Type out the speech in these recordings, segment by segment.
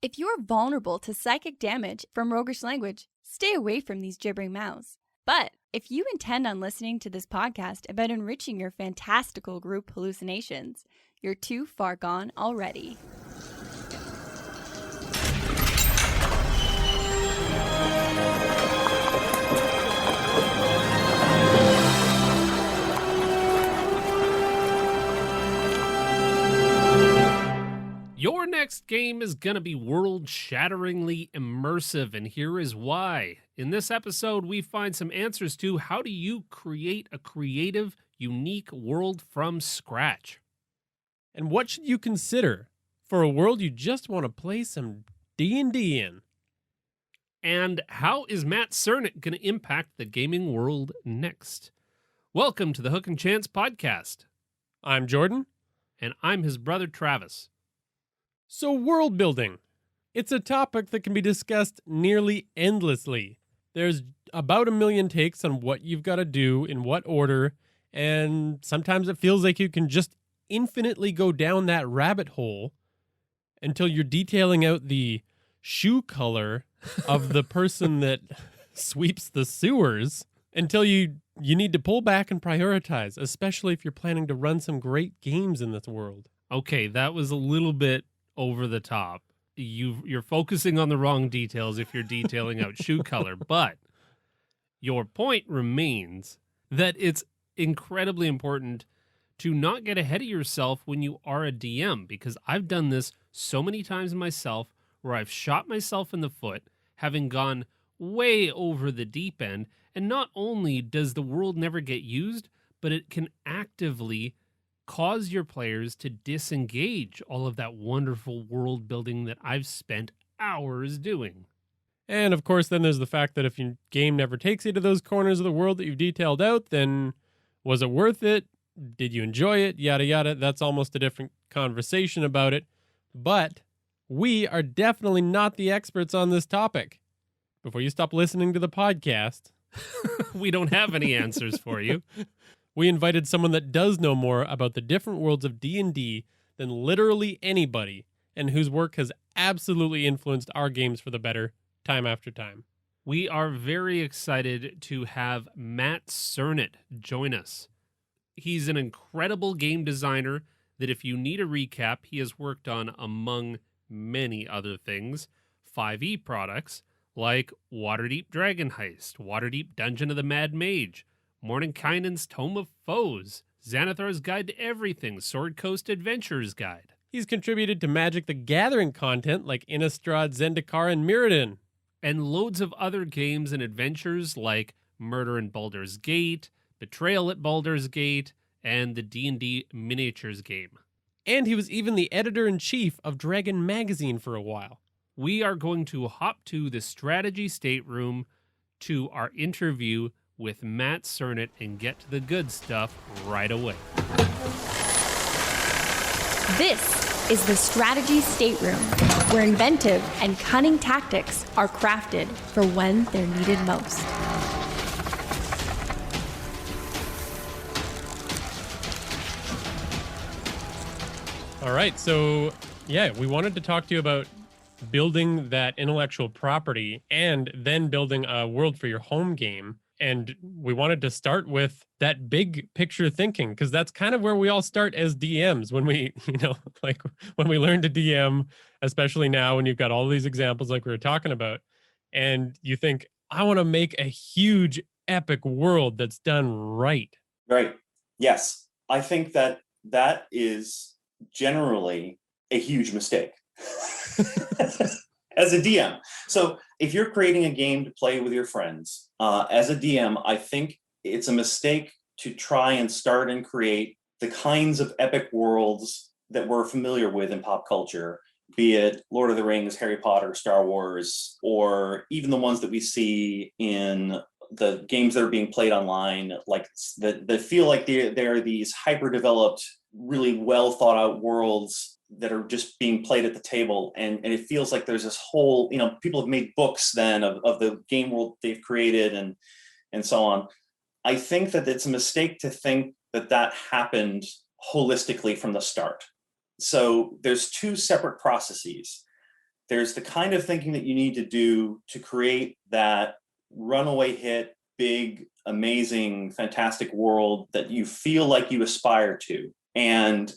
If you're vulnerable to psychic damage from roguish language, stay away from these gibbering mouths. But if you intend on listening to this podcast about enriching your fantastical group hallucinations, you're too far gone already. Your next game is going to be world-shatteringly immersive, and here is why. In this episode, we find some answers to how do you create a creative, unique world from scratch. And what should you consider for a world you just want to play some D&D in? And how is Matt Sernett going to impact the gaming world next? Welcome to the Hook and Chance podcast. I'm Jordan. And I'm his brother Travis. So world building. It's a topic that can be discussed nearly endlessly. There's about a million takes on what you've got to do, in what order, and sometimes it feels like you can just infinitely go down that rabbit hole until you're detailing out the shoe color of the person that sweeps the sewers, until you need to pull back and prioritize, especially if you're planning to run some great games in this world. Okay, that was a little bit over the top. You're focusing on the wrong details if you're detailing out shoe color, but your point remains that it's incredibly important to not get ahead of yourself when you are a DM, because I've done this so many times myself where I've shot myself in the foot, having gone way over the deep end, and not only does the world never get used, but it can actively cause your players to disengage all of that wonderful world building that I've spent hours doing. And of course, then there's the fact that if your game never takes you to those corners of the world that you've detailed out, then was it worth it? Did you enjoy it? Yada, yada. That's almost a different conversation about it. But we are definitely not the experts on this topic. Before you stop listening to the podcast, we don't have any answers for you. We invited someone that does know more about the different worlds of D&D than literally anybody, and whose work has absolutely influenced our games for the better, time after time. We are very excited to have Matt Sernett join us. He's an incredible game designer that, if you need a recap, he has worked on, among many other things, 5e products like Waterdeep Dragon Heist, Waterdeep Dungeon of the Mad Mage, Mordenkainen's Tome of Foes, Xanathar's Guide to Everything, Sword Coast Adventures Guide. He's contributed to Magic the Gathering content like Innistrad, Zendikar, and Mirrodin. And loads of other games and adventures like Murder in Baldur's Gate, Betrayal at Baldur's Gate, and the D&D Miniatures game. And he was even the editor-in-chief of Dragon Magazine for a while. We are going to hop to the Strategy Stateroom to our interview with Matt Sernett and get to the good stuff right away. This is the Strategy Stateroom, where inventive and cunning tactics are crafted for when they're needed most. All right, so yeah, we wanted to talk to you about building that intellectual property and then building a world for your home game. And we wanted to start with that big picture thinking, because that's kind of where we all start as DMs when we, like when we learn to DM, especially now when you've got all these examples like we were talking about, and you think, I want to make a huge epic world that's done right. Right. Yes. I think that is generally a huge mistake as a DM. So if you're creating a game to play with your friends, as a DM, I think it's a mistake to try and start and create the kinds of epic worlds that we're familiar with in pop culture, be it Lord of the Rings, Harry Potter, Star Wars, or even the ones that we see in the games that are being played online, like that feel like they're these hyper-developed, really well thought out worlds that are just being played at the table. And it feels like there's this whole, people have made books then of the game world they've created and so on. I think that it's a mistake to think that happened holistically from the start. So there's two separate processes. There's the kind of thinking that you need to do to create that runaway hit, big, amazing, fantastic world that you feel like you aspire to. And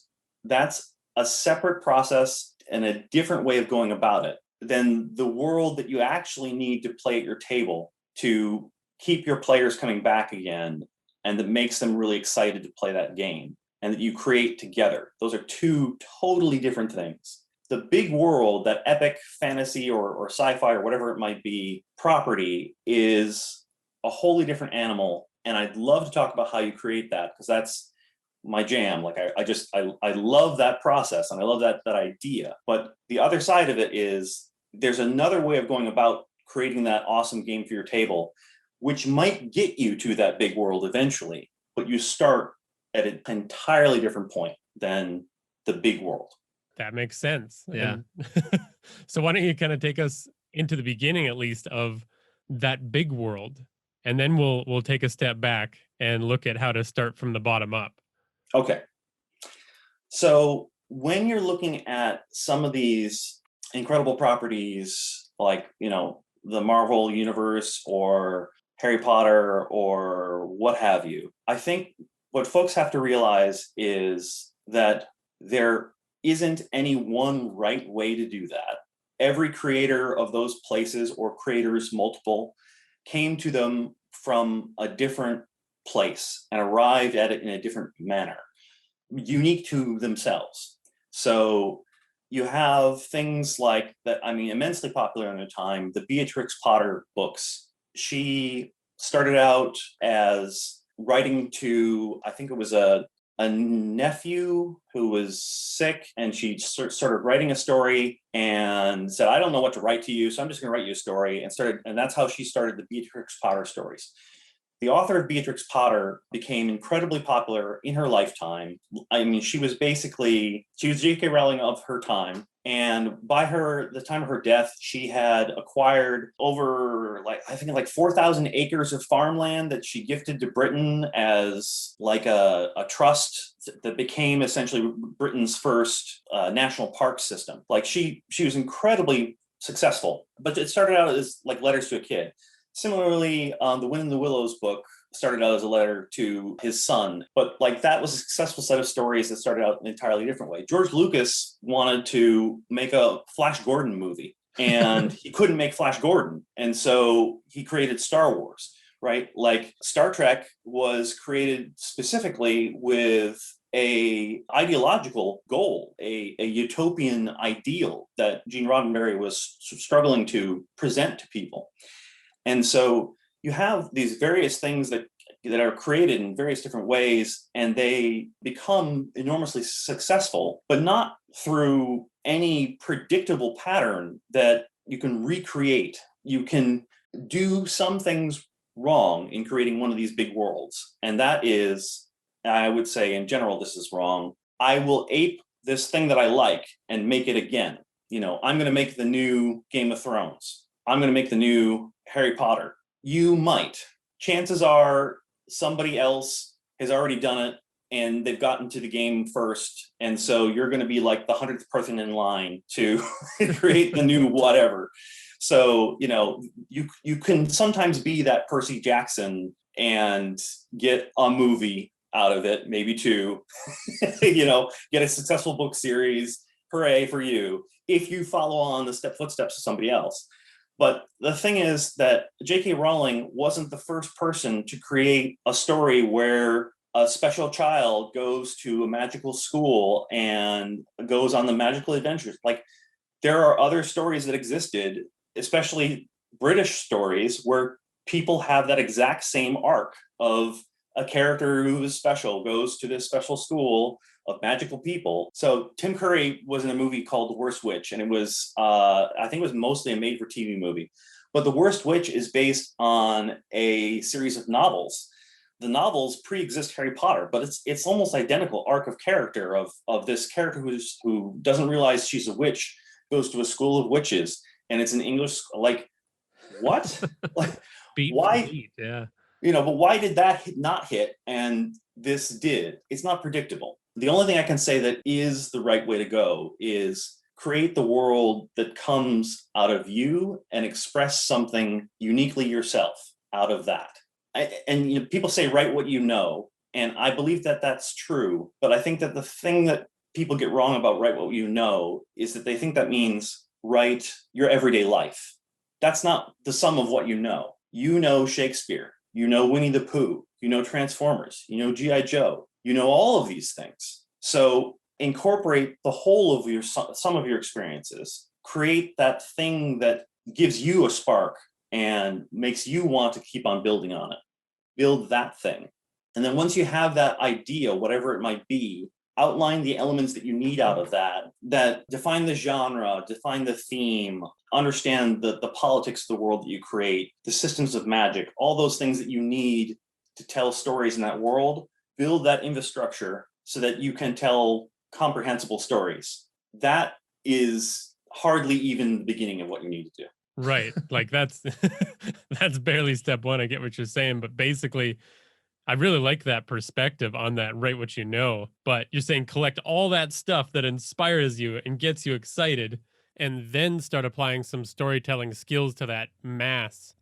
that's a separate process and a different way of going about it than the world that you actually need to play at your table to keep your players coming back again, and that makes them really excited to play that game, and that you create together. Those are two totally different things. The big world, that epic fantasy or sci-fi or whatever it might be property, is a wholly different animal. And I'd love to talk about how you create that, because that's my jam. Like I love that process and I love that idea. But the other side of it is there's another way of going about creating that awesome game for your table, which might get you to that big world eventually, but you start at an entirely different point than the big world. That makes sense. Yeah. And so why don't you kind of take us into the beginning, at least, of that big world, and then we'll take a step back and look at how to start from the bottom up. Okay. So when you're looking at some of these incredible properties, like, the Marvel universe or Harry Potter or what have you, I think what folks have to realize is that there isn't any one right way to do that. Every creator of those places, or creators multiple, came to them from a different place and arrived at it in a different manner, unique to themselves. So you have things like that, immensely popular in the time, the Beatrix Potter books. She started out as writing to, I think it was a nephew who was sick, and she started writing a story and said, I don't know what to write to you, so I'm just going to write you a story, and that's how she started the Beatrix Potter stories. The author of Beatrix Potter became incredibly popular in her lifetime. She was J.K. Rowling of her time. And by the time of her death, she had acquired over, 4,000 acres of farmland that she gifted to Britain as a trust that became essentially Britain's first national park system. She was incredibly successful, but it started out as letters to a kid. Similarly, the Wind in the Willows book started out as a letter to his son, but that was a successful set of stories that started out in an entirely different way. George Lucas wanted to make a Flash Gordon movie, and he couldn't make Flash Gordon, and so he created Star Wars, right? Star Trek was created specifically with a ideological goal, a utopian ideal that Gene Roddenberry was struggling to present to people. And so you have these various things that are created in various different ways, and they become enormously successful, but not through any predictable pattern that you can recreate. You can do some things wrong in creating one of these big worlds. And that is, I would say in general, this is wrong. I will ape this thing that I like and make it again. I'm going to make the new Game of Thrones. I'm going to make the new Harry Potter. You might. Chances are somebody else has already done it and they've gotten to the game first. And so you're going to be like the 100th person in line to create the new whatever. So, you can sometimes be that Percy Jackson and get a movie out of it, maybe two, get a successful book series. Hooray for you, if you follow on the footsteps of somebody else. But the thing is that J.K. Rowling wasn't the first person to create a story where a special child goes to a magical school and goes on the magical adventures. There are other stories that existed, especially British stories, where people have that exact same arc of a character who is special, goes to this special school of magical people. So Tim Curry was in a movie called The Worst Witch, and it was, I think it was mostly a made-for-TV movie. But The Worst Witch is based on a series of novels. The novels pre-exist Harry Potter, but it's almost identical arc of character of this character who doesn't realize she's a witch, goes to a school of witches, and it's an English, what? Why? Beat, yeah. But why did that not hit and this did? It's not predictable. The only thing I can say that is the right way to go is create the world that comes out of you and express something uniquely yourself out of that. And people say, write what you know. And I believe that that's true. But I think that the thing that people get wrong about write what you know is that they think that means write your everyday life. That's not the sum of what you know. You know Shakespeare, you know Winnie the Pooh, you know Transformers, you know G.I. Joe, you know all of these things. So incorporate the whole of your some of your experiences, create that thing that gives you a spark and makes you want to keep on building on it. Build that thing. And then once you have that idea, whatever it might be, outline the elements that you need out of that define the genre, define the theme, understand the politics of the world that you create, the systems of magic, all those things that you need to tell stories in that world. Build that infrastructure so that you can tell comprehensible stories. That is hardly even the beginning of what you need to do. Right. Like that's barely step one. I get what you're saying, but basically I really like that perspective on that, write what you know. But you're saying collect all that stuff that inspires you and gets you excited, and then start applying some storytelling skills to that mass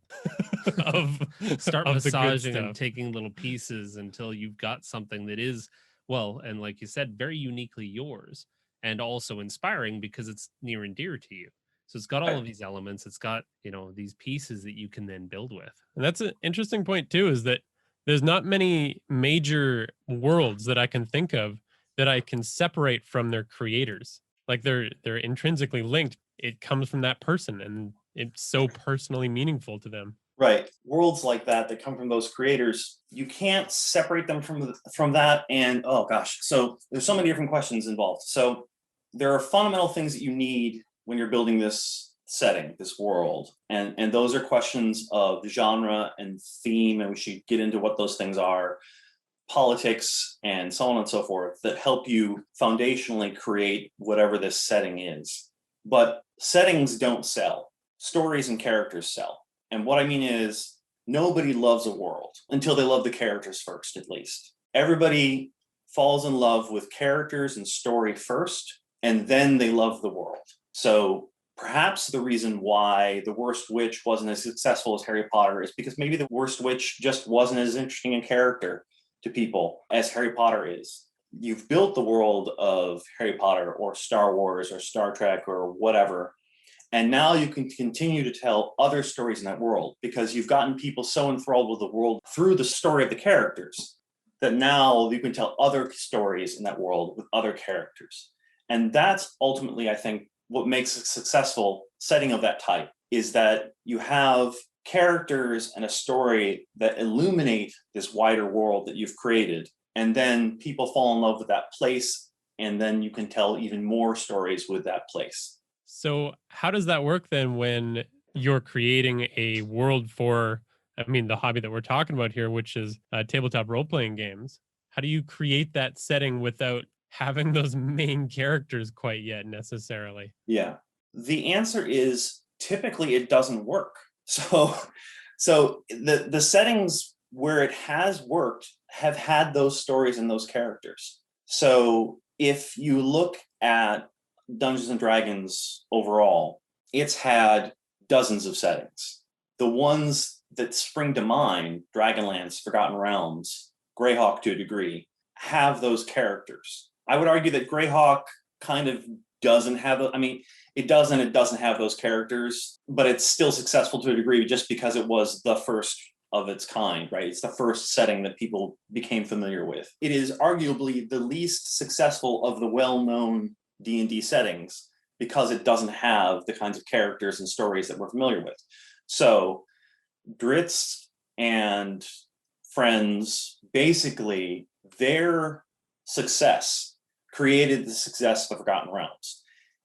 of Start of the good massaging and stuff. taking little pieces until you've got something that is, well, and like you said, very uniquely yours and also inspiring because it's near and dear to you. So it's got all of these elements. It's got, these pieces that you can then build with. And that's an interesting point too, is that there's not many major worlds that I can think of that I can separate from their creators. Like they're intrinsically linked. It comes from that person and it's so personally meaningful to them. Right. Worlds like that come from those creators, you can't separate them from that. And oh gosh, so there's so many different questions involved. So there are fundamental things that you need when you're building this setting, this world. And those are questions of genre and theme, and we should get into what those things are, politics, and so on and so forth, that help you foundationally create whatever this setting is. But settings don't sell. Stories and characters sell. And what I mean is, nobody loves a world until they love the characters first, at least. Everybody falls in love with characters and story first, and then they love the world. So perhaps the reason why The Worst Witch wasn't as successful as Harry Potter is because maybe The Worst Witch just wasn't as interesting a character to people as Harry Potter is. You've built the world of Harry Potter or Star Wars or Star Trek or whatever, and now you can continue to tell other stories in that world because you've gotten people so enthralled with the world through the story of the characters that now you can tell other stories in that world with other characters. And that's ultimately, I think, what makes a successful setting of that type is that you have characters and a story that illuminate this wider world that you've created. And then people fall in love with that place. And then you can tell even more stories with that place. So how does that work then when you're creating a world for, the hobby that we're talking about here, which is tabletop role-playing games? How do you create that setting without having those main characters quite yet necessarily? Yeah. The answer is typically it doesn't work. So the settings where it has worked have had those stories and those characters. So if you look at Dungeons and Dragons overall, it's had dozens of settings. The ones that spring to mind, Dragonlance, Forgotten Realms, Greyhawk to a degree, have those characters. I would argue that Greyhawk kind of doesn't have, it doesn't have those characters, but it's still successful to a degree just because it was the first of its kind, right? It's the first setting that people became familiar with. It is arguably the least successful of the well-known D&D settings because it doesn't have the kinds of characters and stories that we're familiar with. So Dritz and friends, basically their success created the success of the Forgotten Realms.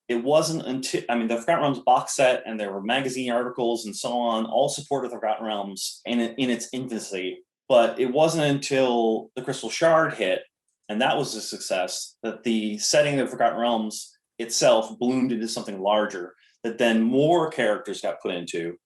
It wasn't until, the Forgotten Realms box set and there were magazine articles and so on, all supported the Forgotten Realms in its infancy. But it wasn't until the Crystal Shard hit, and that was a success, that the setting of Forgotten Realms itself bloomed into something larger, that then more characters got put into,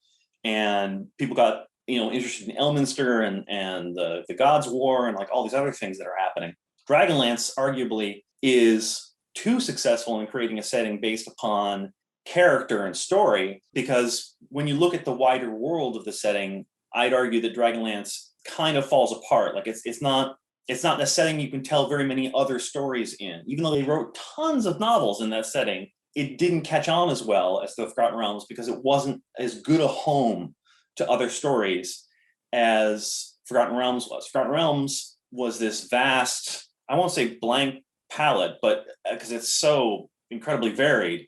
and people got interested in Elminster and the Gods' War and like all these other things that are happening. Dragonlance arguably is too successful in creating a setting based upon character and story, because when you look at the wider world of the setting, I'd argue that Dragonlance kind of falls apart. Like it's not a setting you can tell very many other stories in. Even though they wrote tons of novels in that setting, it didn't catch on as well as the Forgotten Realms because it wasn't as good a home to other stories as Forgotten Realms was. Forgotten Realms was this vast, I won't say blank palette, but because it's so incredibly varied,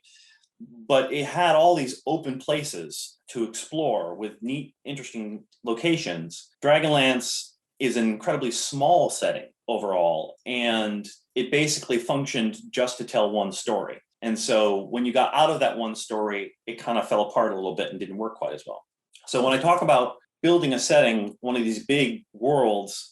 but it had all these open places to explore with neat, interesting locations. Dragonlance is an incredibly small setting overall, and it basically functioned just to tell one story. And so when you got out of that one story, it kind of fell apart a little bit and didn't work quite as well. So when I talk about building a setting, one of these big worlds,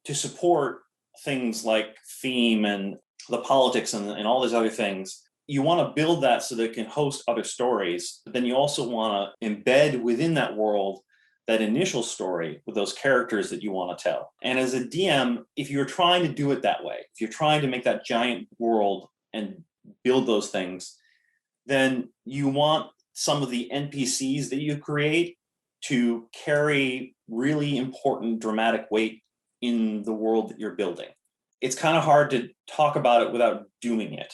to support things like theme and the politics and all these other things, you want to build that so that it can host other stories, but then you also want to embed within that world that initial story with those characters that you want to tell. And as a DM, if you're trying to do it that way, if you're trying to make that giant world and build those things, then you want some of the NPCs that you create to carry really important dramatic weight in the world that you're building. It's kind of hard to talk about it without doing it.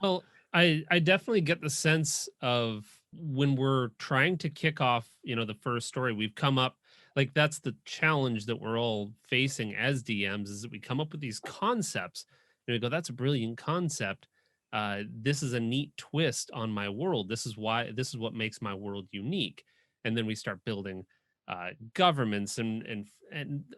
Well, I definitely get the sense of when we're trying to kick off, the first story, we've come up, like that's the challenge that we're all facing as DMs, is that we come up with these concepts and we go, that's a brilliant concept. This is a neat twist on my world. This is what makes my world unique. And then we start building governments and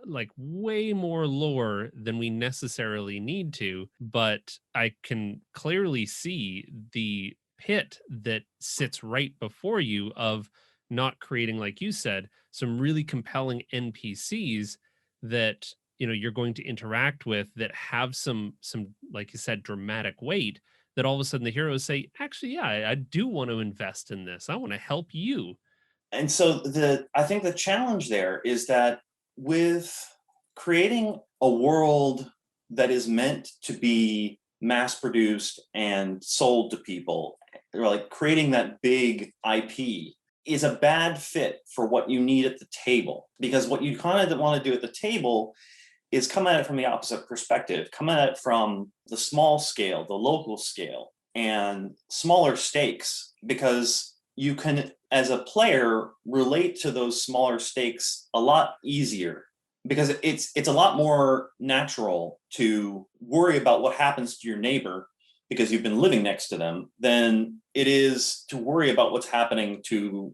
like way more lore than we necessarily need to. But I can clearly see the pit that sits right before you of not creating, like you said, some really compelling NPCs that you're going to interact with that have some like you said dramatic weight, that all of a sudden the heroes say, actually, yeah, I do want to invest in this. I want to help you. And so I think the challenge there is that with creating a world that is meant to be mass produced and sold to people, or like creating that big IP, is a bad fit for what you need at the table. Because what you kind of want to do at the table is come at it from the opposite perspective, come at it from the small scale, the local scale, and smaller stakes, because you can, as a player, relate to those smaller stakes a lot easier, because it's a lot more natural to worry about what happens to your neighbor because you've been living next to them than it is to worry about what's happening to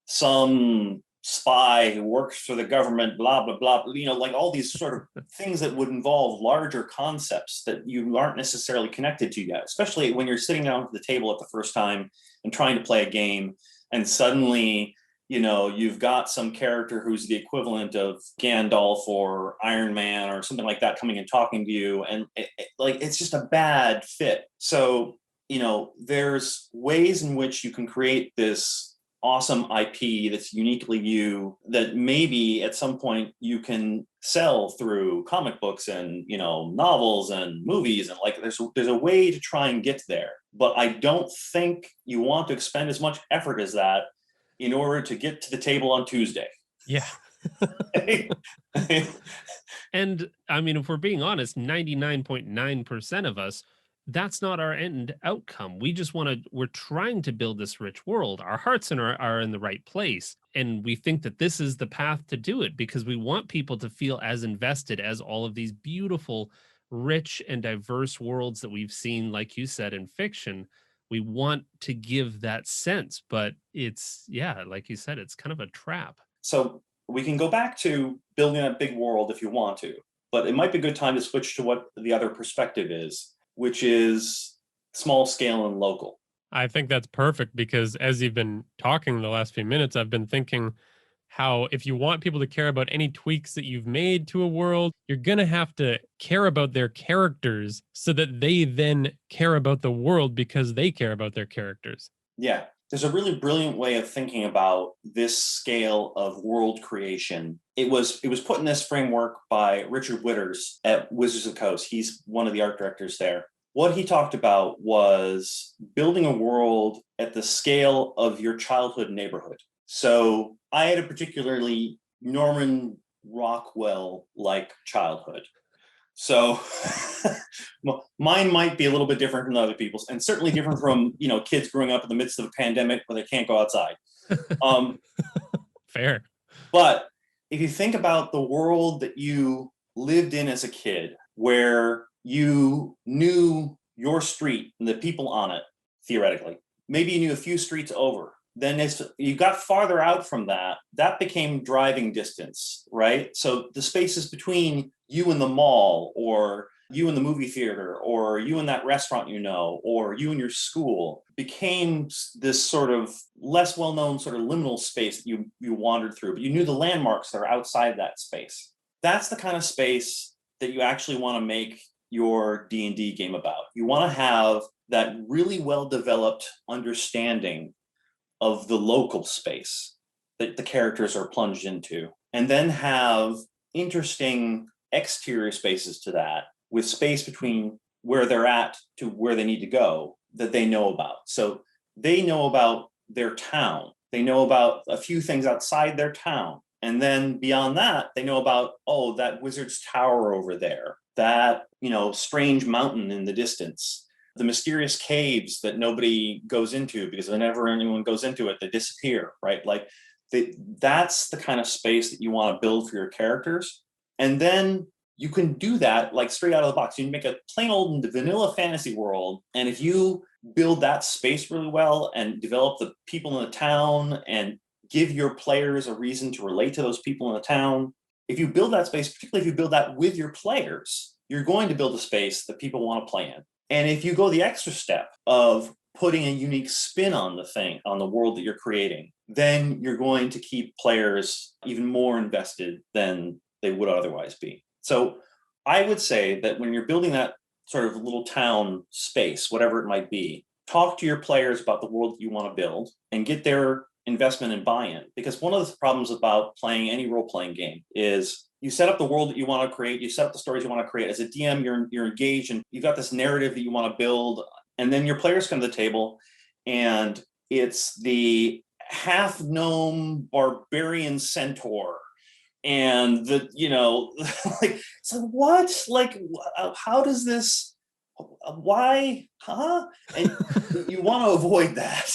some spy who works for the government, blah blah blah, like all these sort of things that would involve larger concepts that you aren't necessarily connected to yet, especially when you're sitting down at the table at the first time and trying to play a game, and suddenly you've got some character who's the equivalent of Gandalf or Iron Man or something like that coming and talking to you, and it's just a bad fit. So there's ways in which you can create this awesome IP that's uniquely you, that maybe at some point you can sell through comic books and novels and movies, and like there's a way to try and get there. But I don't think you want to expend as much effort as that in order to get to the table on Tuesday. Yeah. And I mean, if we're being honest, 99.9% of us, that's not our end outcome. We're trying to build this rich world. Our hearts are in the right place. And we think that this is the path to do it, because we want people to feel as invested as all of these beautiful, rich and diverse worlds that we've seen, like you said, in fiction. We want to give that sense, but it's, yeah, like you said, it's kind of a trap. So we can go back to building that big world if you want to, but it might be a good time to switch to what the other perspective is, which is small scale and local. I think that's perfect, because as you've been talking the last few minutes, I've been thinking how if you want people to care about any tweaks that you've made to a world, you're going to have to care about their characters so that they then care about the world because they care about their characters. Yeah. There's a really brilliant way of thinking about this scale of world creation it was put in this framework by Richard Witters at Wizards of the Coast. He's one of the art directors there. What he talked about was building a world at the scale of your childhood neighborhood. So I had a particularly Norman Rockwell-like childhood. So mine might be a little bit different from other people's, and certainly different from, kids growing up in the midst of a pandemic where they can't go outside. Fair. But if you think about the world that you lived in as a kid, where you knew your street and the people on it, theoretically, maybe you knew a few streets over, then as you got farther out from that, that became driving distance, right? So the spaces between you and the mall, or you and the movie theater, or you and that restaurant, or you and your school, became this sort of less well-known sort of liminal space that you wandered through, but you knew the landmarks that are outside that space. That's the kind of space that you actually want to make your D&D game about. You want to have that really well-developed understanding of the local space that the characters are plunged into, and then have interesting exterior spaces to that, with space between where they're at to where they need to go that they know about. So they know about their town. They know about a few things outside their town. And then beyond that, they know about, that wizard's tower over there, that, strange mountain in the distance, the mysterious caves that nobody goes into, because whenever anyone goes into it, they disappear, right? Like that's the kind of space that you want to build for your characters. And then you can do that like straight out of the box. You can make a plain old vanilla fantasy world. And if you build that space really well and develop the people in the town and give your players a reason to relate to those people in the town, if you build that space, particularly if you build that with your players, you're going to build a space that people want to play in. And if you go the extra step of putting a unique spin on the world that you're creating, then you're going to keep players even more invested than they would otherwise be. So I would say that when you're building that sort of little town space, whatever it might be, talk to your players about the world that you want to build and get their investment and buy-in. Because one of the problems about playing any role-playing game is you set up the world that you want to create, you set up the stories you want to create. As a DM, you're engaged and you've got this narrative that you want to build, and then your players come to the table and it's the half gnome barbarian centaur. And like, so what? Like, how does this? Why? Huh? And you want to avoid that.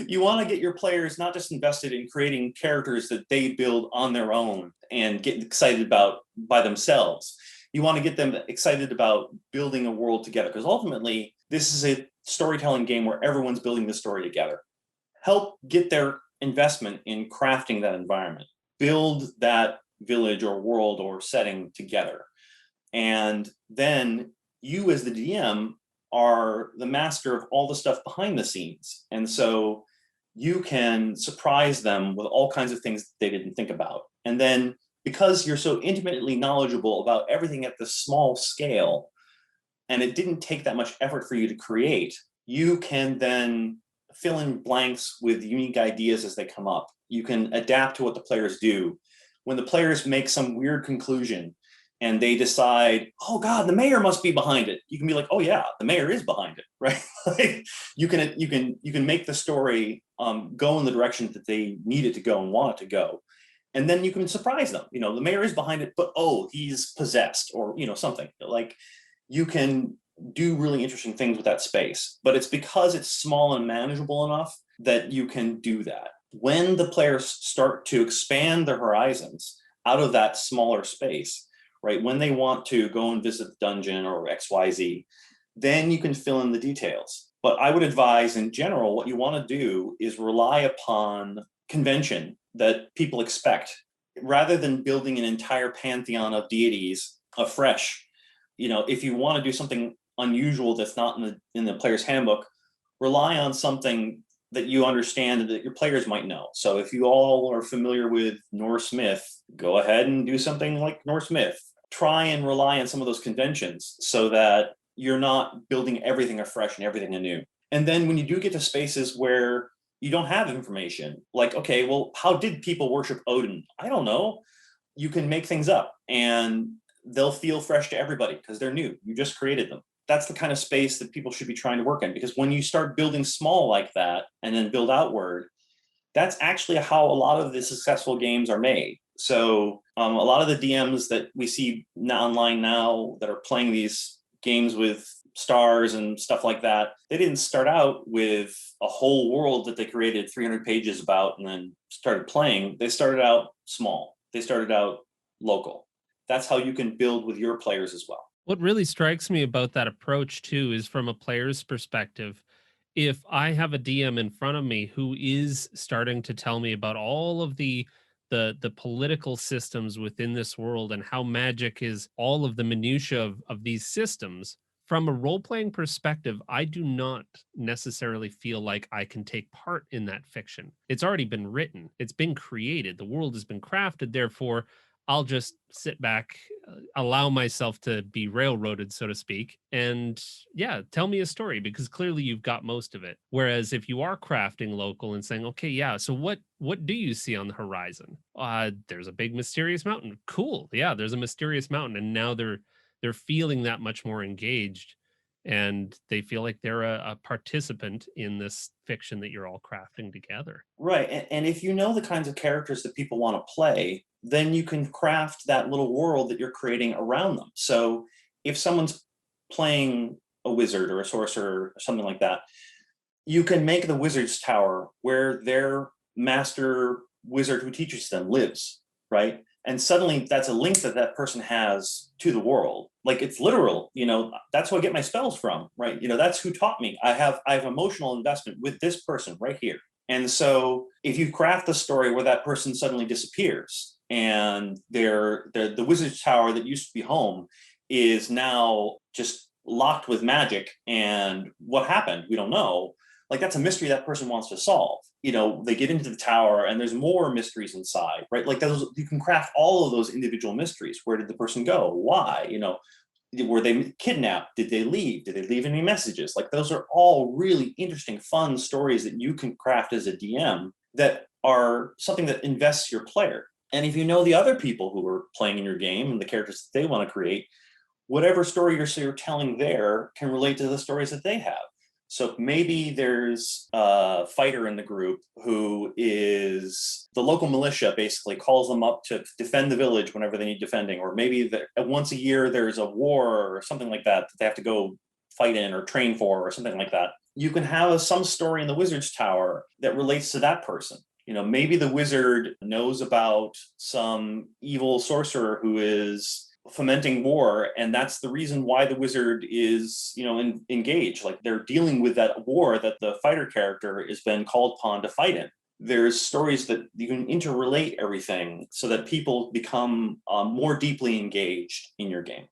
You want to get your players not just invested in creating characters that they build on their own and get excited about by themselves. You want to get them excited about building a world together, because ultimately this is a storytelling game where everyone's building the story together. Help get their investment in crafting that environment. Build that village or world or setting together. And then you as the DM are the master of all the stuff behind the scenes. And so you can surprise them with all kinds of things they didn't think about. And then because you're so intimately knowledgeable about everything at this small scale, and it didn't take that much effort for you to create, you can then fill in blanks with unique ideas as they come up. You can adapt to what the players do. When the players make some weird conclusion and they decide, oh God, the mayor must be behind it, you can be like, oh yeah, the mayor is behind it, right? Like, you can make the story go in the direction that they need it to go and want it to go. And then you can surprise them. The mayor is behind it, but he's possessed, or something. Like, you can do really interesting things with that space, but it's because it's small and manageable enough that you can do that. When the players start to expand their horizons out of that smaller space, right? When they want to go and visit the dungeon or XYZ, then you can fill in the details. But I would advise in general, what you want to do is rely upon convention that people expect, rather than building an entire pantheon of deities afresh. If you want to do something unusual that's not in the player's handbook, rely on something that you understand and that your players might know. So if you all are familiar with Norse myth, go ahead and do something like Norse myth. Try and rely on some of those conventions so that you're not building everything afresh and everything anew. And then when you do get to spaces where you don't have information. Like, okay, well, how did people worship Odin? I don't know. You can make things up and they'll feel fresh to everybody because they're new. You just created them. That's the kind of space that people should be trying to work in, because when you start building small like that and then build outward, that's actually how a lot of the successful games are made. So a lot of the DMs that we see online now that are playing these games with stars and stuff like that, they didn't start out with a whole world that they created 300 pages about and then started playing. They started out small. They started out local. That's how you can build with your players as well. What really strikes me about that approach too is from a player's perspective. If I have a DM in front of me who is starting to tell me about all of the political systems within this world and how magic is all of the minutia of these systems, from a role-playing perspective, I do not necessarily feel like I can take part in that fiction. It's already been written, it's been created, the world has been crafted, therefore I'll just sit back, allow myself to be railroaded, so to speak, and yeah, tell me a story because clearly you've got most of it. Whereas if you are crafting local and saying, okay, yeah, so what do you see on the horizon? There's a big mysterious mountain. Cool, yeah, there's a mysterious mountain, and now they're feeling that much more engaged, and they feel like they're a participant in this fiction that you're all crafting together. Right. And if you know the kinds of characters that people want to play, then you can craft that little world that you're creating around them. So if someone's playing a wizard or a sorcerer or something like that, you can make the wizard's tower where their master wizard who teaches them lives, right? And suddenly that's a link that that person has to the world. Like, it's literal, that's who I get my spells from, right? That's who taught me. I have emotional investment with this person right here. And so if you craft a story where that person suddenly disappears and the wizard's tower that used to be home is now just locked with magic, and what happened, we don't know. Like, that's a mystery that person wants to solve. They get into the tower and there's more mysteries inside, right? Like, those, you can craft all of those individual mysteries. Where did the person go? Why? Were they kidnapped? Did they leave? Did they leave any messages? Like, those are all really interesting, fun stories that you can craft as a DM that are something that invests your player. And if you know the other people who are playing in your game and the characters that they want to create, whatever story you're telling there can relate to the stories that they have. So maybe there's a fighter in the group who is the local militia, basically calls them up to defend the village whenever they need defending. Or maybe once a year there's a war or something like that they have to go fight in or train for or something like that. You can have some story in the wizard's tower that relates to that person. Maybe the wizard knows about some evil sorcerer who is fomenting war, and that's the reason why the wizard is engaged. Like, they're dealing with that war that the fighter character has been called upon to fight in. There's stories that you can interrelate everything so that people become more deeply engaged in your game.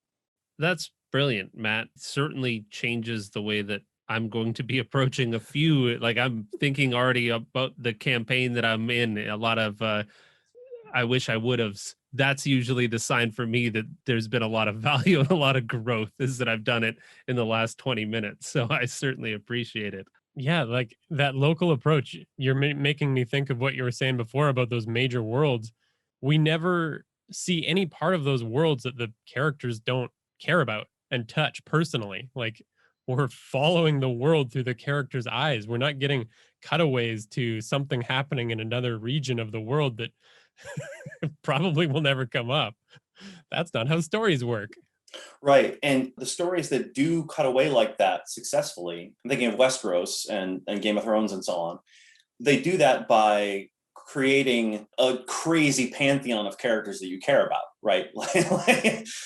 That's brilliant, Matt. Certainly changes the way that I'm going to be approaching a few. Like, I'm thinking already about the campaign that I'm in. A lot of I wish I would have. That's usually the sign for me that there's been a lot of value and a lot of growth, is that I've done it in the last 20 minutes. So I certainly appreciate it. Yeah, like that local approach. You're making me think of what you were saying before about those major worlds. We never see any part of those worlds that the characters don't care about and touch personally. Like, we're following the world through the character's eyes. We're not getting cutaways to something happening in another region of the world that probably will never come up. That's not how stories work. Right. And the stories that do cut away like that successfully, I'm thinking of Westeros and Game of Thrones and so on, they do that by creating a crazy pantheon of characters that you care about, right?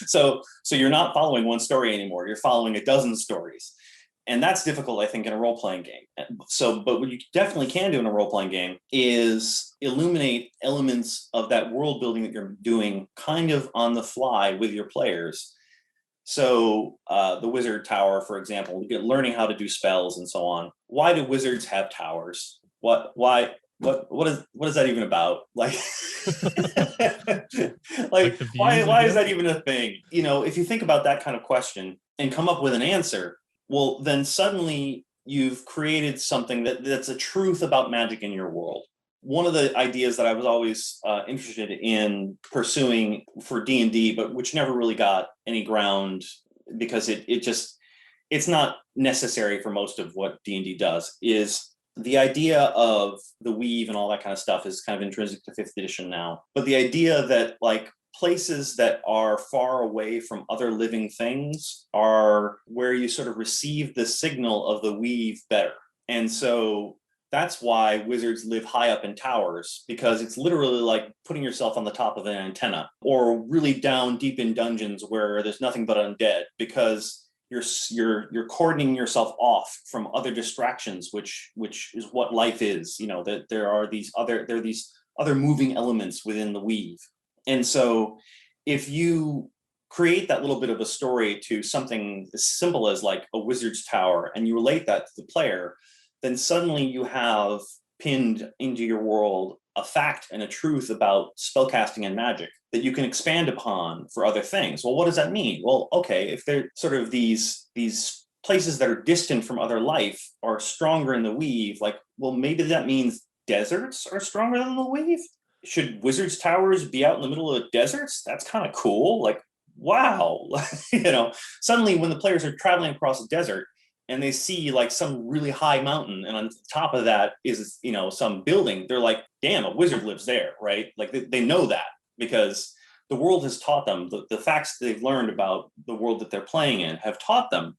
So you're not following one story anymore. You're following a dozen stories. And that's difficult, I think, in a role-playing game. But what you definitely can do in a role-playing game is illuminate elements of that world building that you're doing kind of on the fly with your players. So the wizard tower, for example, learning how to do spells and so on. Why do wizards have towers? What is that even about? Like, why is that even a thing? If you think about that kind of question and come up with an answer, well, then suddenly you've created something that's a truth about magic in your world. One of the ideas that I was always interested in pursuing for D&D, but which never really got any ground because it's not necessary for most of what D&D does, is the idea of the weave and all that kind of stuff is kind of intrinsic to 5th edition now. But the idea that like places that are far away from other living things are where you sort of receive the signal of the weave better. And so that's why wizards live high up in towers, because it's literally like putting yourself on the top of an antenna, or really down deep in dungeons where there's nothing but undead, because you're cordoning yourself off from other distractions, which is what life is. That there are these other moving elements within the weave. And so if you create that little bit of a story to something as simple as like a wizard's tower, and you relate that to the player, then suddenly you have pinned into your world a fact and a truth about spellcasting and magic that you can expand upon for other things. Well, what does that mean? Well, okay, if they're sort of these places that are distant from other life are stronger in the weave, like, well, maybe that means deserts are stronger than the weave. Should wizards' towers be out in the middle of deserts? That's kind of cool. Like, wow. Suddenly when the players are traveling across a desert and they see like some really high mountain, and on top of that is, some building, they're like, damn, a wizard lives there, right? Like they know that because the world has taught them, the facts they've learned about the world that they're playing in have taught them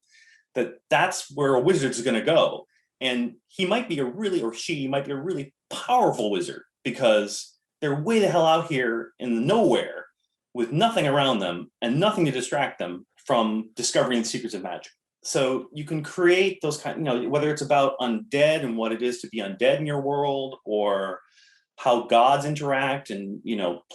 that that's where a wizard's going to go. And he might be or she might be a really powerful wizard because they're way the hell out here in the nowhere with nothing around them and nothing to distract them from discovering the secrets of magic. So you can create those whether it's about undead and what it is to be undead in your world, or how gods interact and,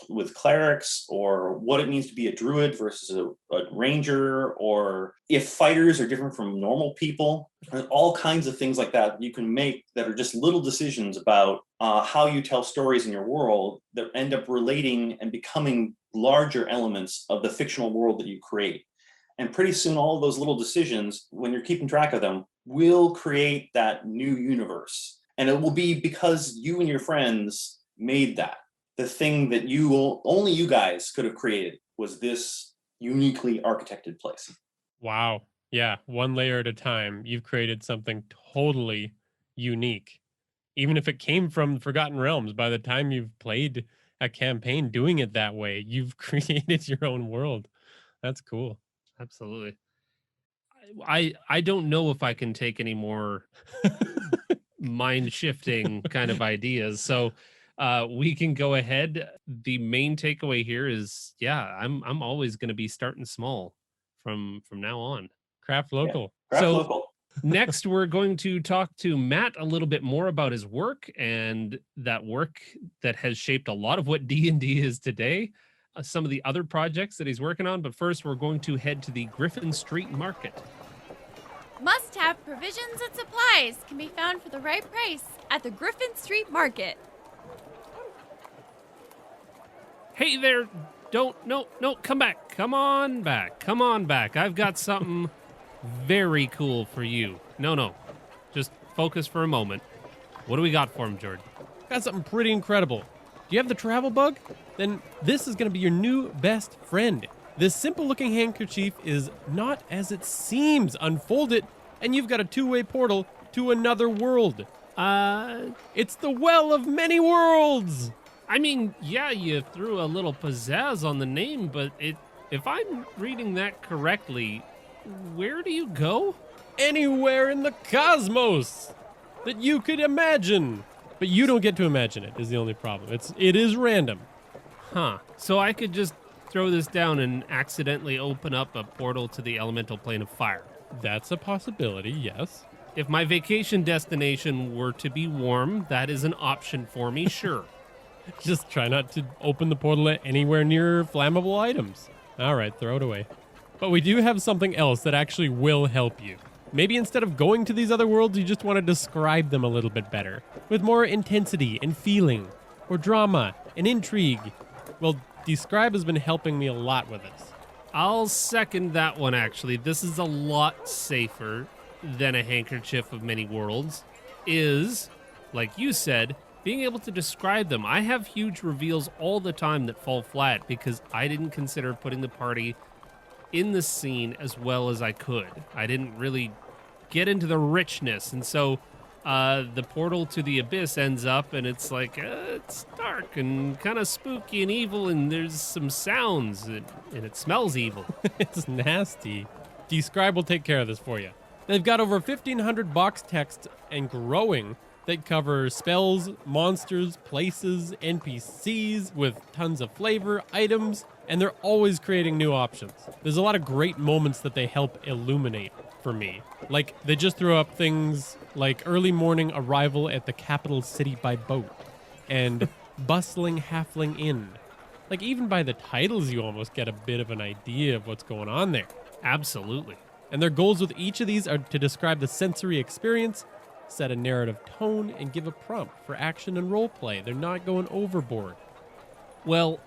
with clerics, or what it means to be a druid versus a ranger, or if fighters are different from normal people, and all kinds of things like that you can make that are just little decisions about how you tell stories in your world that end up relating and becoming larger elements of the fictional world that you create. And pretty soon, all of those little decisions, when you're keeping track of them, will create that new universe. And it will be because you and your friends made that. The thing that only you guys could have created was this uniquely architected place. Wow. Yeah. One layer at a time. You've created something totally unique. Even if it came from Forgotten Realms, by the time you've played a campaign doing it that way, you've created your own world. That's cool. Absolutely. I don't know if I can take any more mind shifting kind of ideas. So we can go ahead. The main takeaway here is, I'm always going to be starting small from now on. Craft local. Yeah, craft local. Next, we're going to talk to Matt a little bit more about his work and that work that has shaped a lot of what D&D is today. Some of the other projects that he's working on, but first we're going to head to the Griffin Street Market. Must-have provisions and supplies can be found for the right price at the Griffin Street Market. Hey there, no, come back. Come on back. I've got something very cool for you. No, just focus for a moment. What do we got for him, Jordan? Got something pretty incredible. Do you have the travel bug? Then this is going to be your new best friend. This simple-looking handkerchief is not as it seems. Unfold it, and you've got a two-way portal to another world. It's the Well of Many Worlds! I mean, yeah, you threw a little pizzazz on the name, but if I'm reading that correctly, where do you go? Anywhere in the cosmos that you could imagine. But you don't get to imagine it, is the only problem. It is random. Huh. So I could just throw this down and accidentally open up a portal to the elemental plane of fire. That's a possibility, yes. If my vacation destination were to be warm, that is an option for me, sure. Just try not to open the portal anywhere near flammable items. All right, throw it away. But we do have something else that actually will help you. Maybe instead of going to these other worlds, you just want to describe them a little bit better, with more intensity and feeling, or drama and intrigue. Well, Describe has been helping me a lot with this. I'll second that one, actually. This is a lot safer. than a handkerchief of many worlds is, like you said, being able to describe them. I have huge reveals all the time that fall flat because I didn't consider putting the party in the scene as well as I could. I didn't really get into the richness, and so the portal to the abyss ends up, and it's like it's dark and kind of spooky and evil, and there's some sounds, and it smells evil. It's nasty. Describe will take care of this for you. They've got over 1,500 box text and growing that cover spells, monsters, places, NPCs with tons of flavor, items, and they're always creating new options. There's a lot of great moments that they help illuminate for me. Like, they just threw up things like early morning arrival at the capital city by boat and bustling halfling inn. Like, even by the titles, you almost get a bit of an idea of what's going on there. Absolutely. And their goals with each of these are to describe the sensory experience, set a narrative tone, and give a prompt for action and roleplay. They're not going overboard. Well,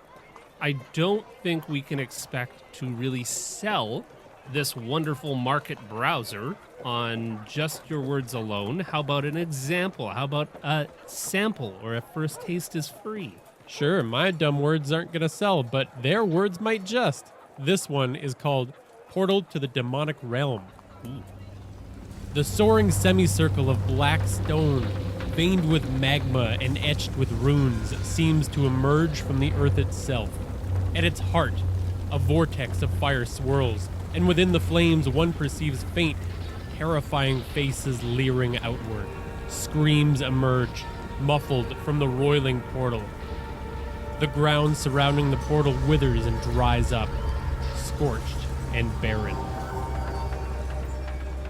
I don't think we can expect to really sell this wonderful market browser on just your words alone. How about an example? How about a sample or a first taste is free? Sure, my dumb words aren't going to sell, but their words might just. This one is called Portal to the Demonic Realm. Ooh. The soaring semicircle of black stone, veined with magma and etched with runes, seems to emerge from the earth itself. At its heart, a vortex of fire swirls, and within the flames one perceives faint, terrifying faces leering outward. Screams emerge, muffled from the roiling portal. The ground surrounding the portal withers and dries up, scorched and barren.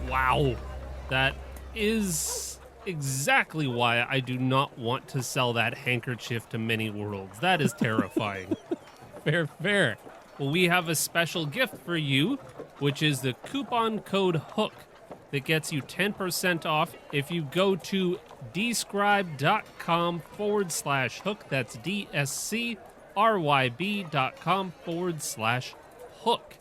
Wow. That is exactly why I do not want to sell that handkerchief to many worlds. That is terrifying. Fair. Well, we have a special gift for you, which is the coupon code HOOK that gets you 10% off if you go to describe.com/hook. That's DSCRYB.com/hook.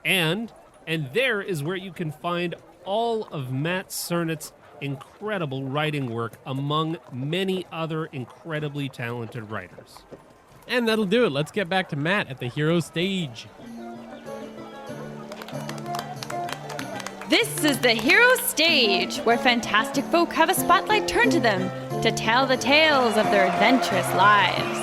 And there is where you can find all of Matt Sernett's incredible writing work, among many other incredibly talented writers. And that'll do it. Let's get back to Matt at the hero stage. This is the hero stage, where fantastic folk have a spotlight turned to them to tell the tales of their adventurous lives.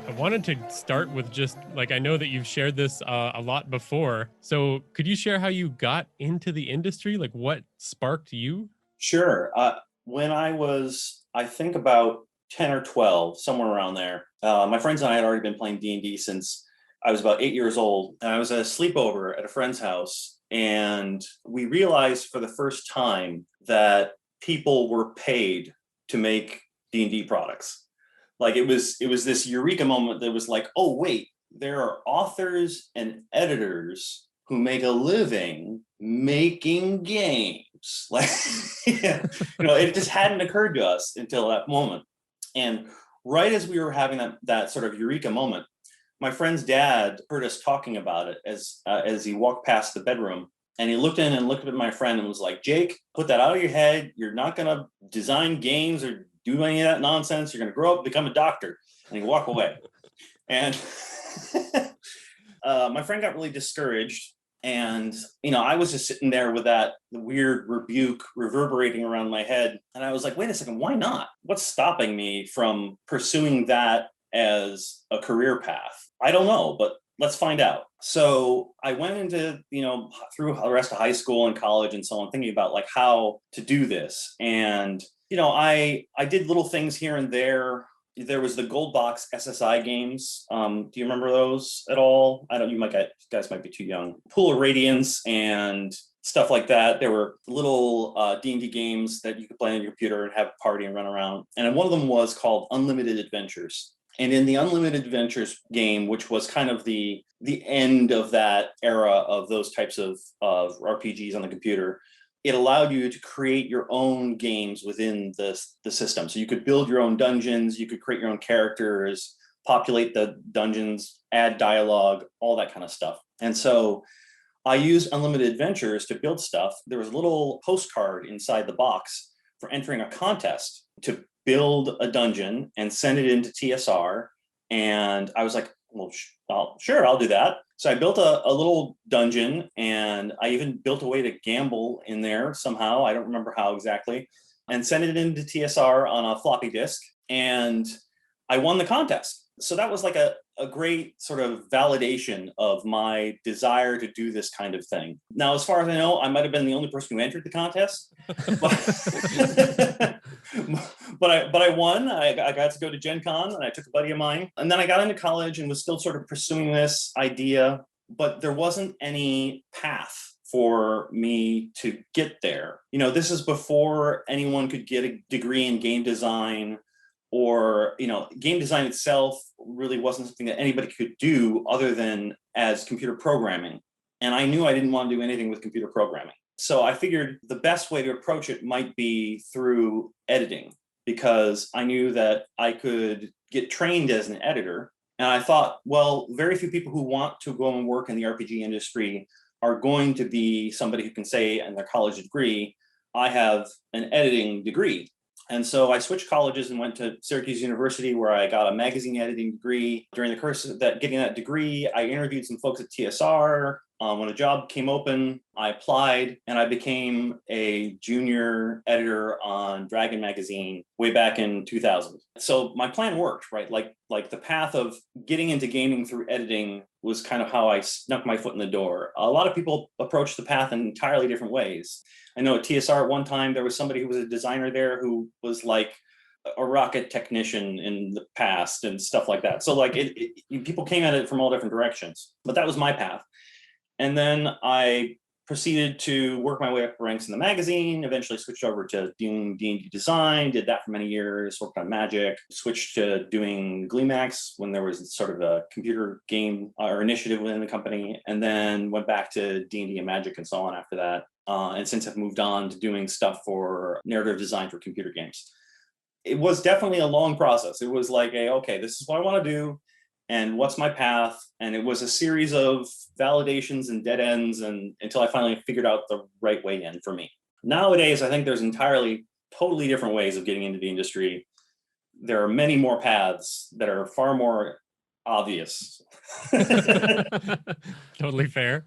I wanted to start with just, like, I know that you've shared this a lot before. So could you share how you got into the industry? Like, what sparked you? Sure. When I was, I think, about 10 or 12, somewhere around there, my friends and I had already been playing D&D since I was about 8 years old. And I was at a sleepover at a friend's house, and we realized for the first time that people were paid to make D&D products. Like, it was this eureka moment that was like, oh, wait, there are authors and editors who make a living making games. Like, it just hadn't occurred to us until that moment. And right as we were having that sort of eureka moment, my friend's dad heard us talking about it as he walked past the bedroom. And he looked in and looked at my friend and was like, Jake, put that out of your head. You're not going to design games or do any of that nonsense. You're going to grow up and become a doctor. And he walked away. And my friend got really discouraged. And, I was just sitting there with the weird rebuke reverberating around my head. And I was like, wait a second, why not? What's stopping me from pursuing that as a career path? I don't know, but let's find out. So I went into, through the rest of high school and college and so on, thinking about like how to do this. And, I did little things here and there. There was the gold box SSI games. Do you remember those at all? I don't. You guys might be too young. Pool of Radiance and stuff like that. There were little D&D games that you could play on your computer and have a party and run around. And one of them was called Unlimited Adventures. And in the Unlimited Adventures game, which was kind of the end of that era of those types of RPGs on the computer, it allowed you to create your own games within the system. So you could build your own dungeons, you could create your own characters, populate the dungeons add dialogue, all that kind of stuff. And so I used Unlimited Adventures to build stuff. There was a little postcard inside the box for entering a contest to build a dungeon and send it into TSR. And I was like, well, sure, I'll do that. So I built a little dungeon, and I even built a way to gamble in there somehow. I don't remember how exactly, and sent it into TSR on a floppy disk. And I won the contest. So that was like a great sort of validation of my desire to do this kind of thing. Now, as far as I know, I might have been the only person who entered the contest, but I won. I got to go to Gen Con, and I took a buddy of mine. And then I got into college and was still sort of pursuing this idea, but there wasn't any path for me to get there. You know, this is before anyone could get a degree in game design, or, you know, game design itself really wasn't something that anybody could do other than as computer programming. And I knew I didn't want to do anything with computer programming. So I figured the best way to approach it might be through editing, because I knew that I could get trained as an editor. And I thought, well, very few people who want to go and work in the RPG industry are going to be somebody who can say in their college degree, I have an editing degree. And so I switched colleges and went to Syracuse University, where I got a magazine editing degree. During the course of getting that degree, I interviewed some folks at TSR. When a job came open, I applied, and I became a junior editor on Dragon magazine way back in 2000. So my plan worked, right? Like the path of getting into gaming through editing was kind of how I snuck my foot in the door. A lot of people approach the path in entirely different ways. I know at TSR at one time, there was somebody who was a designer there who was like a rocket technician in the past and stuff like that. So like people came at it from all different directions, but that was my path. And then I proceeded to work my way up the ranks in the magazine, eventually switched over to doing D&D design, did that for many years, worked on Magic, switched to doing Gleemax when there was sort of a computer game or initiative within the company, and then went back to D&D and Magic and so on after that. And since I've moved on to doing stuff for narrative design for computer games. It was definitely a long process. It was like, okay, this is what I want to do, and what's my path? And it was a series of validations and dead ends, and until I finally figured out the right way in for me. Nowadays, I think there's entirely, totally different ways of getting into the industry. There are many more paths that are far more obvious. Totally fair.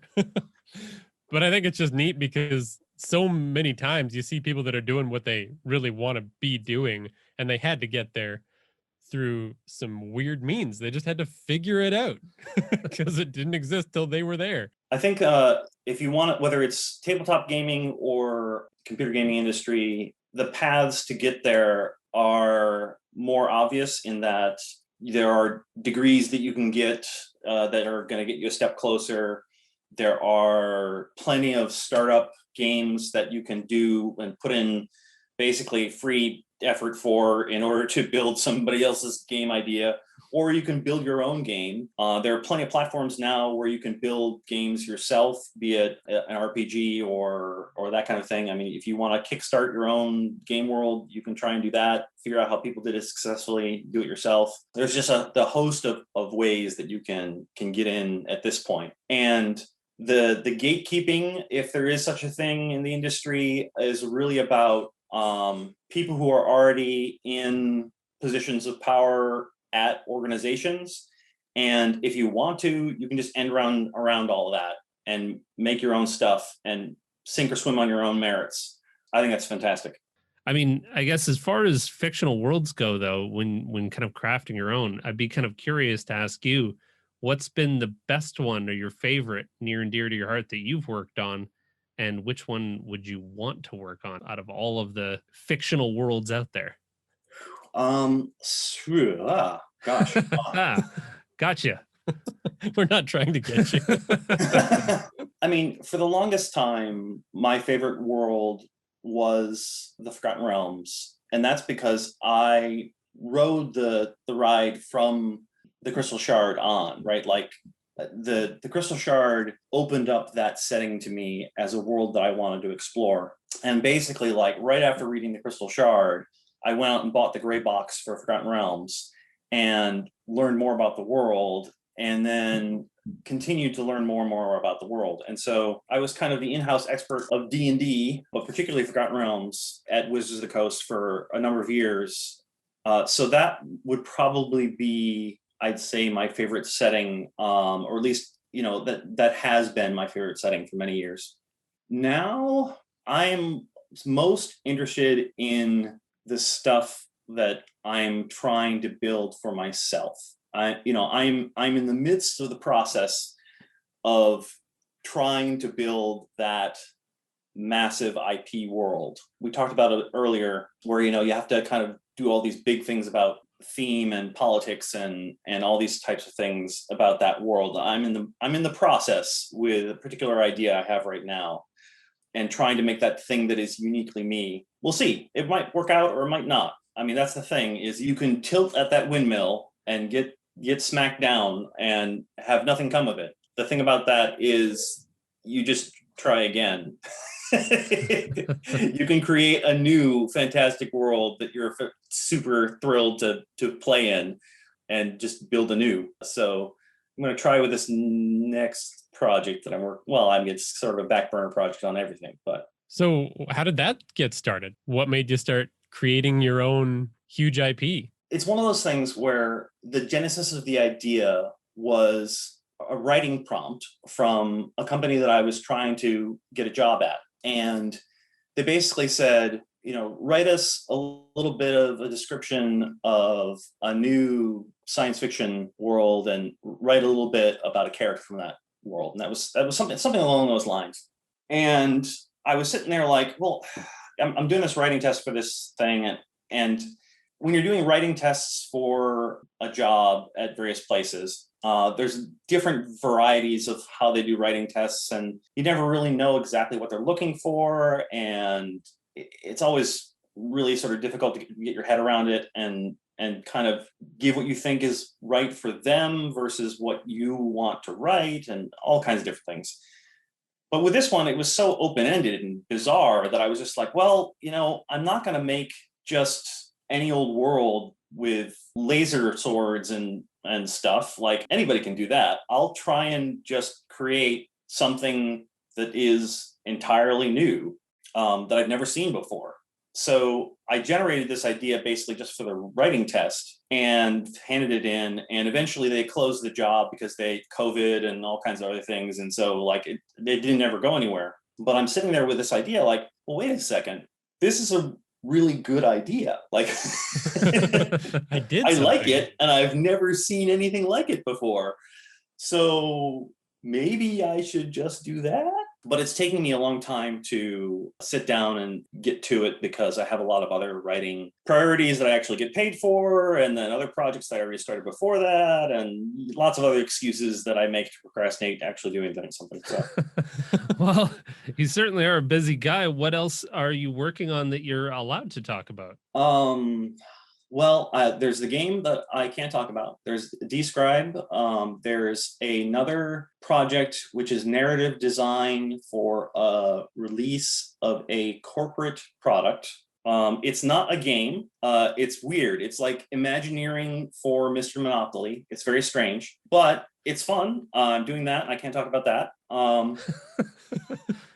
But I think it's just neat because so many times you see people that are doing what they really want to be doing, and they had to get there through some weird means. They just had to figure it out because it didn't exist till they were there. I think if you want it, whether it's tabletop gaming or computer gaming industry, the paths to get there are more obvious in that there are degrees that you can get that are going to get you a step closer. There are plenty of startup games that you can do and put in basically free effort for in order to build somebody else's game idea, or you can build your own game. There are plenty of platforms now where you can build games yourself, be it an RPG or that kind of thing. I mean, if you want to kickstart your own game world, you can try and do that, figure out how people did it successfully, do it yourself. There's just the host of ways that you can get in at this point. And the gatekeeping, if there is such a thing in the industry, is really about people who are already in positions of power at organizations. And if you want to, you can just end around all of that and make your own stuff and sink or swim on your own merits. I think that's fantastic. I mean, I guess as far as fictional worlds go, though, when kind of crafting your own, I'd be kind of curious to ask you, what's been the best one or your favorite near and dear to your heart that you've worked on? And which one would you want to work on out of all of the fictional worlds out there? Gosh. Gotcha. We're not trying to get you. I mean, for the longest time, my favorite world was the Forgotten Realms. And that's because I rode the ride from the Crystal Shard on, right? Like, the Crystal Shard opened up that setting to me as a world that I wanted to explore. And basically, like, right after reading the Crystal Shard, I went out and bought the gray box for Forgotten Realms and learned more about the world and then continued to learn more and more about the world. And so I was kind of the in-house expert of D&D, but particularly Forgotten Realms at Wizards of the Coast for a number of years. So that would probably be, I'd say, my favorite setting, or at least, that has been my favorite setting for many years. Now I'm most interested in the stuff that I'm trying to build for myself. I'm in the midst of the process of trying to build that massive IP world. We talked about it earlier, where you have to kind of do all these big things about theme and politics and all these types of things about that world. I'm in the process with a particular idea I have right now, and trying to make that thing that is uniquely me. We'll see. It might work out or it might not. I mean, that's the thing, is you can tilt at that windmill and get smacked down and have nothing come of it. The thing about that is you just try again. You can create a new fantastic world that you're super thrilled to play in, and just build anew. So I'm going to try with this next project that I'm working. Well, I mean, it's sort of a back burner project on everything, but. So how did that get started? What made you start creating your own huge IP? It's one of those things where the genesis of the idea was a writing prompt from a company that I was trying to get a job at. And they basically said, write us a little bit of a description of a new science fiction world and write a little bit about a character from that world. And that was something along those lines. And I was sitting there like, well, I'm doing this writing test for this thing. And when you're doing writing tests for a job at various places, there's different varieties of how they do writing tests, and you never really know exactly what they're looking for. And it's always really sort of difficult to get your head around it and kind of give what you think is right for them versus what you want to write, and all kinds of different things. But with this one, it was so open-ended and bizarre that I was just like, well, I'm not going to make just any old world with laser swords and stuff. Like, anybody can do that. I'll try and just create something that is entirely new, that I've never seen before. So I generated this idea basically just for the writing test and handed it in. And eventually they closed the job because COVID and all kinds of other things. And so it didn't ever go anywhere. But I'm sitting there with this idea like, well, wait a second. This is a really good idea. Like, I like it, and I've never seen anything like it before. So maybe I should just do that. But it's taking me a long time to sit down and get to it, because I have a lot of other writing priorities that I actually get paid for, and then other projects that I already started before that, and lots of other excuses that I make to procrastinate actually doing something. So. Well, you certainly are a busy guy. What else are you working on that you're allowed to talk about? Well, there's the game that I can't talk about. There's Describe. There's another project which is narrative design for a release of a corporate product. It's not a game. It's weird. It's like Imagineering for Mr. Monopoly. It's very strange, but it's fun. I'm doing that. I can't talk about that.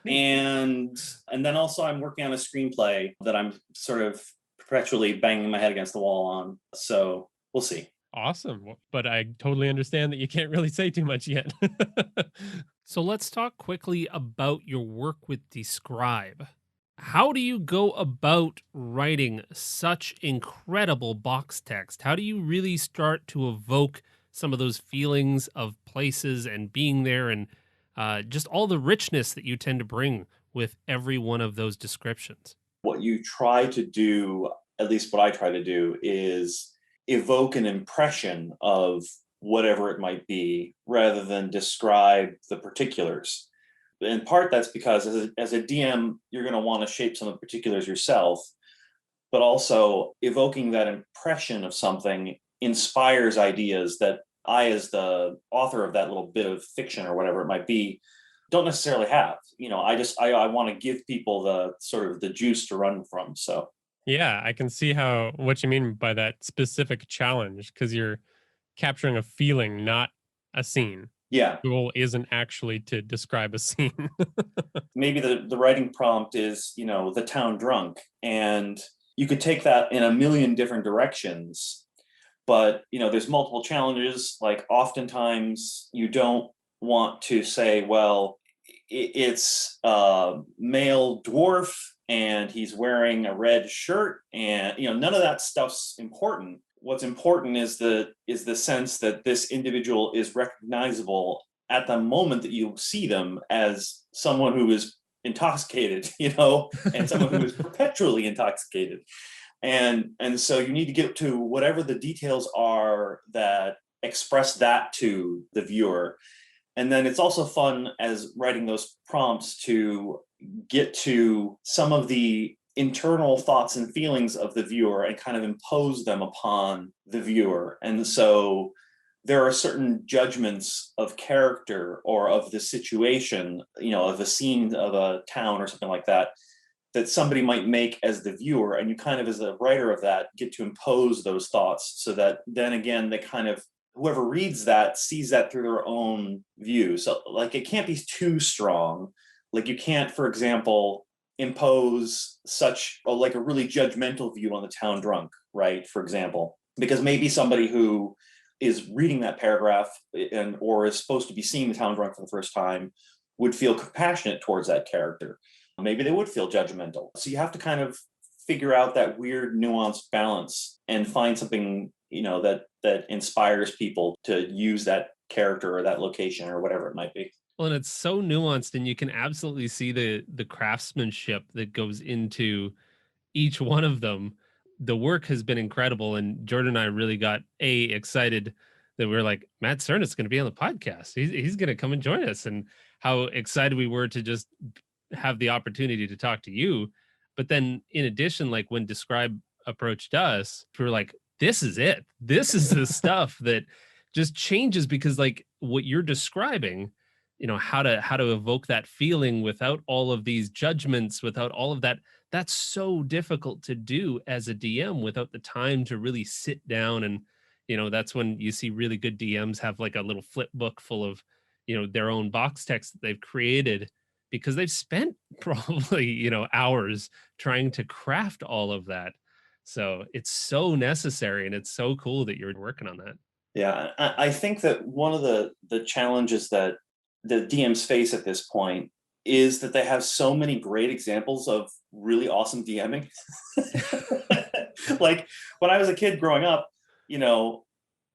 And then also I'm working on a screenplay that I'm sort of perpetually banging my head against the wall on. So we'll see. Awesome. But I totally understand that you can't really say too much yet. So let's talk quickly about your work with Describe. How do you go about writing such incredible box text? How do you really start to evoke some of those feelings of places and being there, and just all the richness that you tend to bring with every one of those descriptions? What you try to do, at least what I try to do, is evoke an impression of whatever it might be, rather than describe the particulars. In part, that's because as a DM, you're going to want to shape some of the particulars yourself, but also evoking that impression of something inspires ideas that I, as the author of that little bit of fiction or whatever it might be, don't necessarily have. I want to give people the sort of the juice to run from. So yeah, I can see what you mean by that specific challenge, because you're capturing a feeling, not a scene. Yeah. The goal isn't actually to describe a scene. Maybe the writing prompt is, the town drunk. And you could take that in a million different directions. But, there's multiple challenges. Like oftentimes you don't want to say, well, it's a male dwarf and he's wearing a red shirt, and none of that stuff's important. What's important is the sense that this individual is recognizable at the moment that you see them as someone who is intoxicated, and someone who is perpetually intoxicated. And so you need to get to whatever the details are that express that to the viewer. And then it's also fun as writing those prompts to get to some of the internal thoughts and feelings of the viewer and kind of impose them upon the viewer. And so there are certain judgments of character or of the situation, of a scene of a town or something like that, that somebody might make as the viewer. And you kind of, as a writer of that, get to impose those thoughts so that then again, they kind of, whoever reads that sees that through their own view. So like, it can't be too strong. Like you can't, for example, impose such a really judgmental view on the town drunk, right? For example, because maybe somebody who is reading that paragraph or is supposed to be seeing the town drunk for the first time would feel compassionate towards that character. Maybe they would feel judgmental. So you have to kind of figure out that weird nuanced balance and find something, that inspires people to use that character or that location or whatever it might be. Well, and it's so nuanced, and you can absolutely see the craftsmanship that goes into each one of them. The work has been incredible, and Jordan and I really got excited that we were like, Matt Cernett's going to be on the podcast. He's going to come and join us, and how excited we were to just have the opportunity to talk to you. But then in addition, like when Describe approached us, we were like, this is it. This is the stuff that just changes, because like what you're describing, how to evoke that feeling without all of these judgments, without all of that. That's so difficult to do as a DM without the time to really sit down. And, that's when you see really good DMs have like a little flip book full of, their own box text that they've created, because they've spent probably, hours trying to craft all of that. So it's so necessary, and it's so cool that you're working on that. Yeah, I think that one of the challenges that the DMs face at this point is that they have so many great examples of really awesome DMing. Like when I was a kid growing up,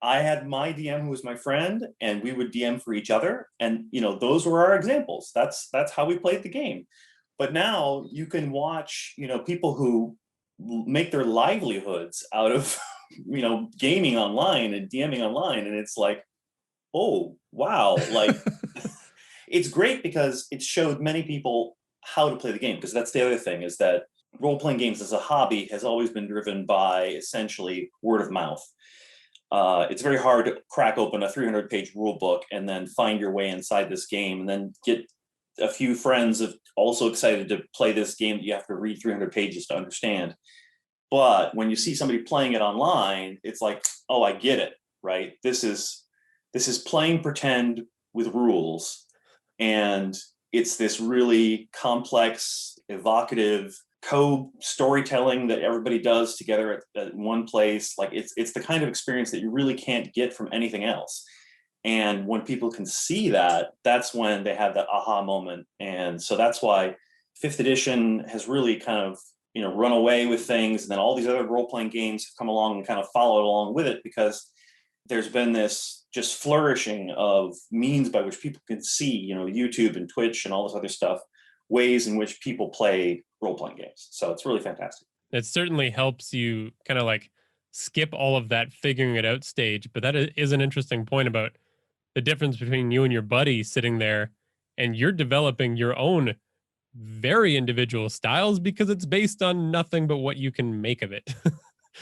I had my DM who was my friend, and we would DM for each other. And, those were our examples. That's how we played the game. But now you can watch, people who make their livelihoods out of, gaming online and DMing online. And it's like, oh, wow. Like, it's great because it showed many people how to play the game. Because that's the other thing, is that role-playing games as a hobby has always been driven by essentially word of mouth. It's very hard to crack open a 300-page rule book and then find your way inside this game and then get a few friends also excited to play this game that you have to read 300 pages to understand. But when you see somebody playing it online, it's like, oh, I get it, right? This is playing pretend with rules. And it's this really complex, evocative co-storytelling that everybody does together at one place. Like it's the kind of experience that you really can't get from anything else. And when people can see that, that's when they have that aha moment. And so that's why 5th edition has really kind of, run away with things. And then all these other role-playing games have come along and kind of followed along with it, because there's been this just flourishing of means by which people can see, YouTube and Twitch and all this other stuff, ways in which people play role-playing games. So it's really fantastic. It certainly helps you kind of like skip all of that figuring it out stage. But that is an interesting point about the difference between you and your buddy sitting there, and you're developing your own very individual styles because it's based on nothing but what you can make of it.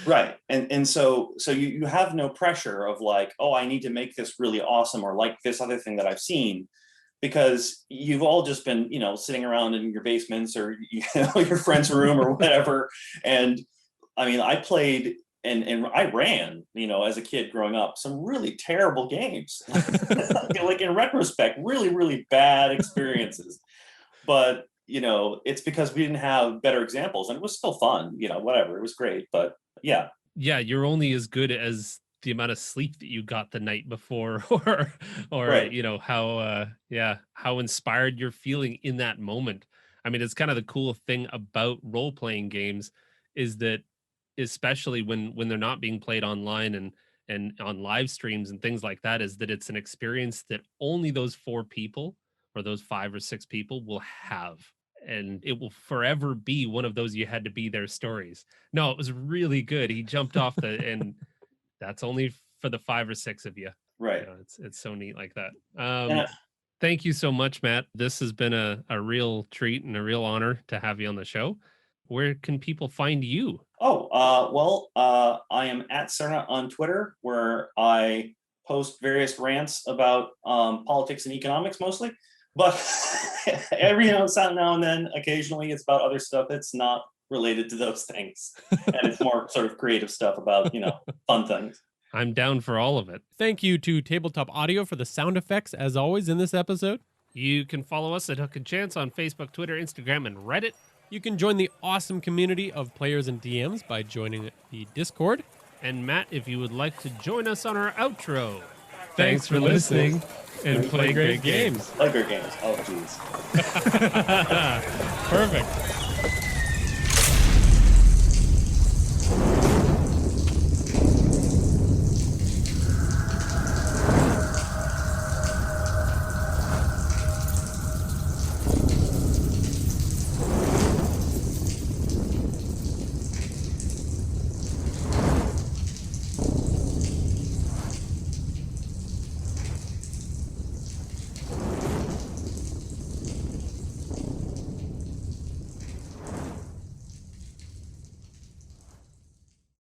Right. And so you have no pressure of like, oh, I need to make this really awesome or like this other thing that I've seen, because you've all just been, sitting around in your basements or your friend's room or whatever. And I mean, I played and I ran, as a kid growing up, some really terrible games. Like in retrospect, really, really bad experiences. But, it's because we didn't have better examples, and it was still fun, whatever. It was great. But yeah. Yeah, you're only as good as the amount of sleep that you got the night before, or Right. how inspired you're feeling in that moment. I mean, it's kind of the cool thing about role-playing games is that, especially when they're not being played online and on live streams and things like that, is that it's an experience that only those 4 people or those 5 or 6 people will have, and it will forever be one of those you had to be there stories. No, it was really good. He jumped off and that's only for the 5 or 6 of you. Right. It's so neat like that. And Thank you so much, Matt. This has been a real treat and a real honor to have you on the show. Where can people find you? I am at Sernett on Twitter, where I post various rants about politics and economics mostly. But every now and then, occasionally, it's about other stuff that's not related to those things. And it's more sort of creative stuff about, fun things. I'm down for all of it. Thank you to Tabletop Audio for the sound effects, as always, in this episode. You can follow us at Hook and Chance on Facebook, Twitter, Instagram, and Reddit. You can join the awesome community of players and DMs by joining the Discord. And Matt, if you would like to join us on our outro. Thanks for listening and play great games. Play great games. Oh, geez. Perfect.